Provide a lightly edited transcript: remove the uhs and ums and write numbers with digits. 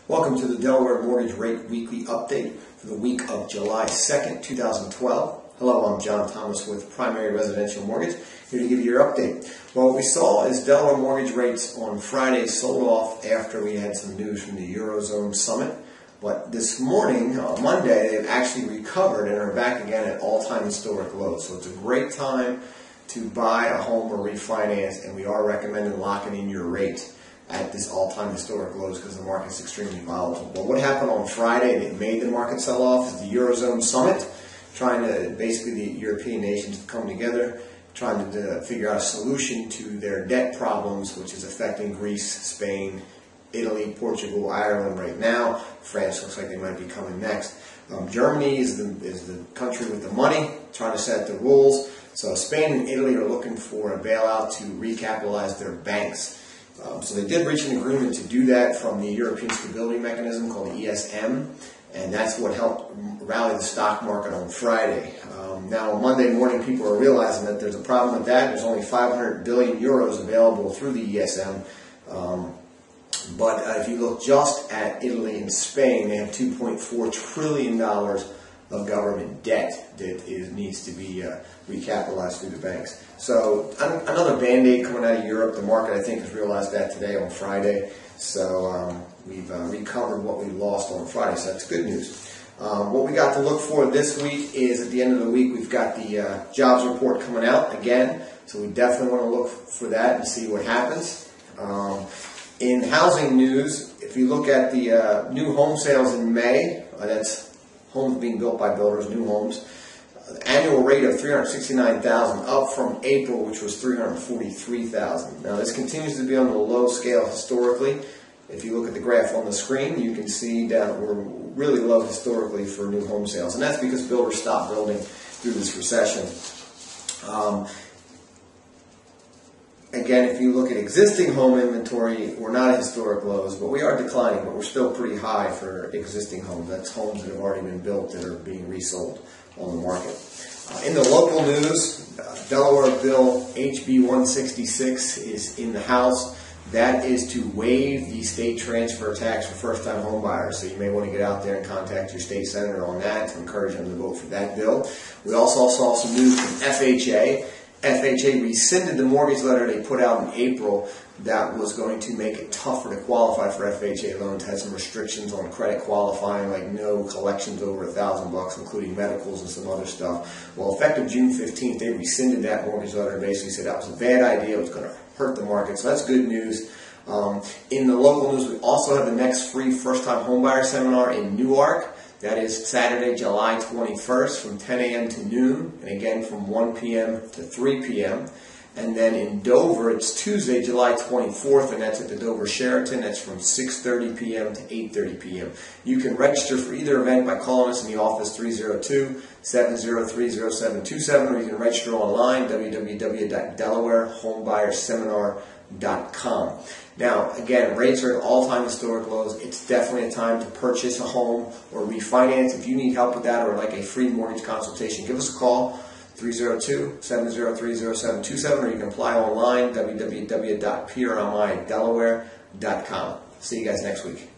Welcome to the Delaware Mortgage Rate Weekly Update for the week of July 2nd, 2012. Hello, I'm John Thomas with Primary Residential Mortgage, here to give you your update. Well, what we saw is Delaware mortgage rates on Friday sold off after we had some news from the Eurozone Summit. But this morning, on Monday, they've actually recovered and are back again at all-time historic lows. So it's a great time to buy a home or refinance, and we are recommending locking in your rate at this all-time historic lows because the market's extremely volatile. Well, what happened on Friday that made the market sell off is the Eurozone Summit, trying to, basically the European nations come together, trying to figure out a solution to their debt problems, which is affecting Greece, Spain, Italy, Portugal, Ireland right now. France looks like they might be coming next. Germany is the country with the money, trying to set the rules. So Spain and Italy are looking for a bailout to recapitalize their banks. So they did reach an agreement to do that from the European Stability Mechanism called the ESM, and that's what helped rally the stock market on Friday. Now, on Monday morning, people are realizing that there's a problem with that. There's only 500 billion euros available through the ESM. But if you look just at Italy and Spain, they have $2.4 trillion of government debt that needs to be recapitalized through the banks. So another Band-Aid coming out of Europe. The market, I think, has realized that today on Friday. So we've recovered what we lost on Friday, so that's good news. What we got to look for this week is at the end of the week, we've got the jobs report coming out again. So we definitely want to look for that and see what happens. In housing news, if you look at the new home sales in May, that's homes being built by builders, new homes, annual rate of 369,000, up from April, which was 343,000. Now, this continues to be on the low scale historically. If you look at the graph on the screen, you can see that we're really low historically for new home sales, and that's because builders stopped building through this recession. Again, if you look at existing home inventory, we're not at historic lows, but we are declining, but we're still pretty high for existing homes. That's homes that have already been built that are being resold on the market. In the local news, Delaware Bill HB 166 is in the House. That is to waive the state transfer tax for first-time home buyers. So you may want to get out there and contact your state senator on that to encourage them to vote for that bill. We also saw some news from FHA. FHA rescinded the mortgage letter they put out in April that was going to make it tougher to qualify for FHA loans. Had some restrictions on credit qualifying, like no collections over $1,000, including medicals and some other stuff. Well, effective June 15th, they rescinded that mortgage letter and basically said that was a bad idea. It was going to hurt the market. So that's good news. In the local news, we also have the next free first-time homebuyer seminar in Newark. That is Saturday, July 21st from 10 a.m. to noon, and again from 1 p.m. to 3 p.m. And then in Dover, it's Tuesday, July 24th, and that's at the Dover Sheraton. That's from 6:30 p.m. to 8:30 p.m. You can register for either event by calling us in the office 302-703-0727, or you can register online, www.delawarehomebuyerseminar.com. Now, again, rates are at all-time historic lows. It's definitely a time to purchase a home or refinance. If you need help with that or like a free mortgage consultation, give us a call, 302-703-0727, or you can apply online, www.prmidelaware.com. See you guys next week.